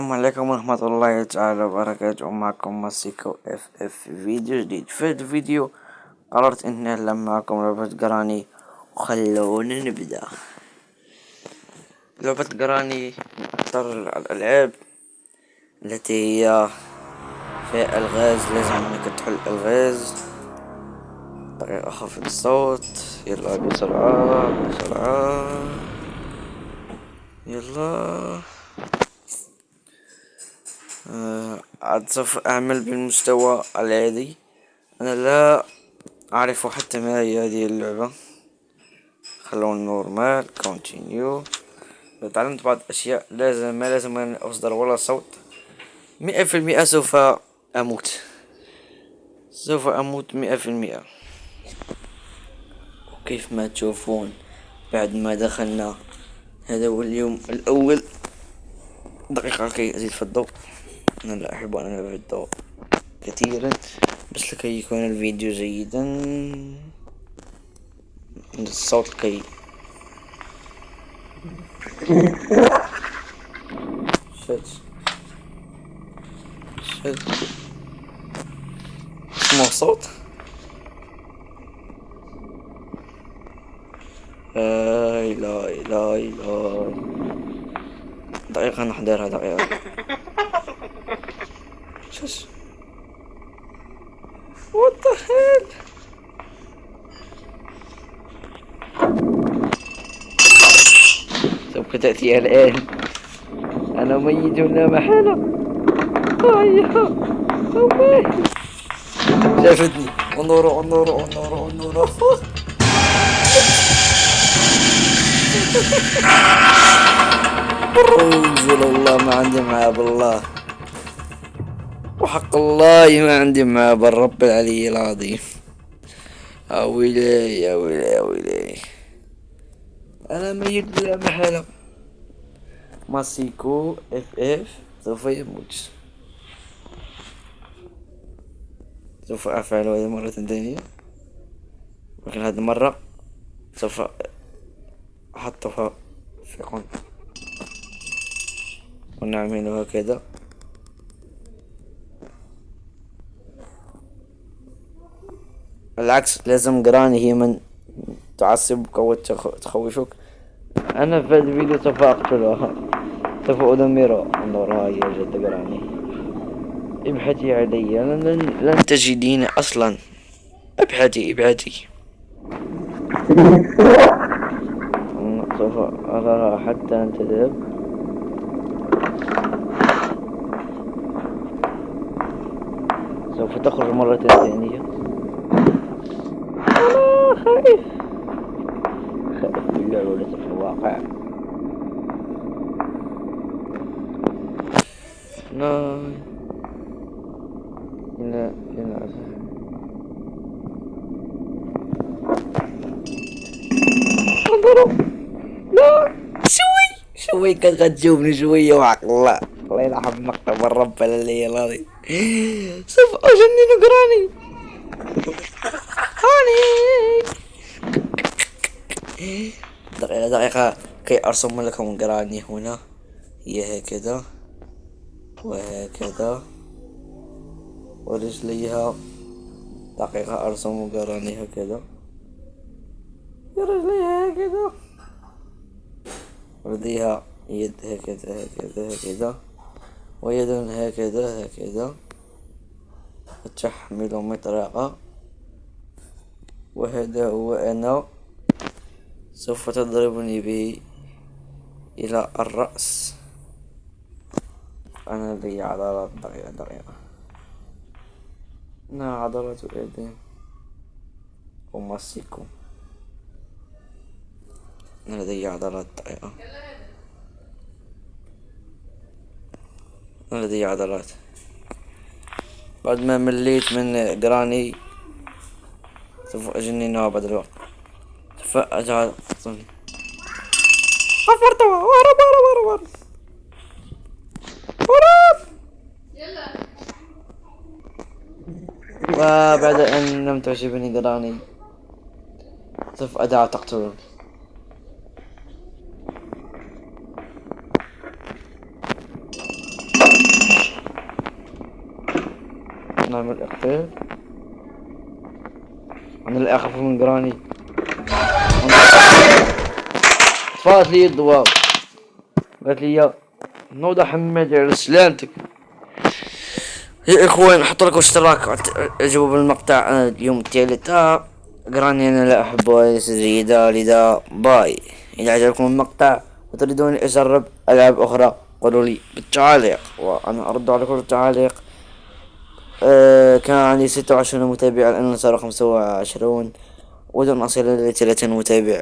السلام عليكم ورحمة الله تعالى وبركاته. معكم ماسيكو اف في فيديو جديد. في هذا الفيديو قررت اني العب معكم لعبة جراني، وخلونا نبدأ. لعبة جراني من اكثر الالعاب التي هي فيها الغاز، لازم انك تحل الغاز بطريقة خفض الصوت. يلا بسرعة بسرعة، يلا. عاد سوف أعمل بالمستوى العادي. أنا لا أعرف حتى ما هي هذه اللعبة. خلونا نورمال كونتينيو. تعلمت بعض الأشياء، ما لازم أن أصدر ولا صوت. 100% سوف أموت، سوف أموت 100%. وكيف ما تشوفون بعد ما دخلنا، هذا هو اليوم الأول. دقيقة كي أزيد في الضوء. أنا لا أحب أن ألعب في الضوء كثيرا، بس لكي يكون الفيديو جيدا الصوت كي شت اسمه صوت. لا لا لا، دقيقة نحضرها دقيقة. شش what the hell. سوف تأتي الآن، أنا ميت لا محالة. أمي شافتني. انظروا انظروا انظروا انظروا. انزل الله ما عندي معاه بالله، وحق الله ما عندي معاه بالرب العلي العظيم. اويلي يا ويلي يا ويلي، انا ميت لا محالة. ماسيكو اف سوف يموت. سوف افعل هذه مرة ثانية، ولكن هذه المرة سوف احطها في قنط ونعمل هكذا. العكس، لازم جراني هي من تعصبك وتخوفك. انا في هذا الفيديو سوف اقتلها، سوف ادمرها. انظرها هي جد جراني. ابحثي علي، لن تجدين اصلا. ابحثي ابحثي. سوف اراها حتى ان تذهب. سوف تخرج مرة ثانية. انا خائف، خائف في اللعبة وليس في الواقع. لا لا للأسف. انظروا، لا شوي كانت غتجاوبني شوية وعق الله. الله يرحم مكتب الرب اللي العظيم. سوف أجنن جراني. هاني دقيقة دقيقة كي أرسم لكم جراني هنا. هي هكذا وهكذا، ورجليها. دقيقة أرسم جراني هكذا، رجليها هكذا، ولديها يد هكذا هكذا هكذا، ويد هكذا هكذا، تحمل مطرقة. وهذا هو أنا، سوف تضربني به إلى الرأس. أنا لدي عضلات. دقيقة دقيقة، أنا عضلات اليدين أمسكم. أنا لدي عضلات. دقيقة، أنا لدي عضلات. بعد ما مليت من جراني سوف أجننها بعد الوقت. سوف أجعل حفرتها. وهرب هرب هرب هرب. وبعد أن لم تعجبني جراني سوف أدعى تقتلون. نعمل اقفال. انا اللي اخاف من جراني. طفات لي الضوء. قالت لي يا نوضة حمد على سلامتك. يا اخوان احط لكم اشتراك اعجبوا بالمقطع. اليوم الثالث قراني انا لا احبه زيدا لذا باي. اذا عجبكم المقطع وتريدون اجرب العاب اخرى قولوا لي بالتعاليق وانا ارد على كل التعاليق. كان عندي 26 متابع الان صار 25 ودون اصل ل 30 متابع.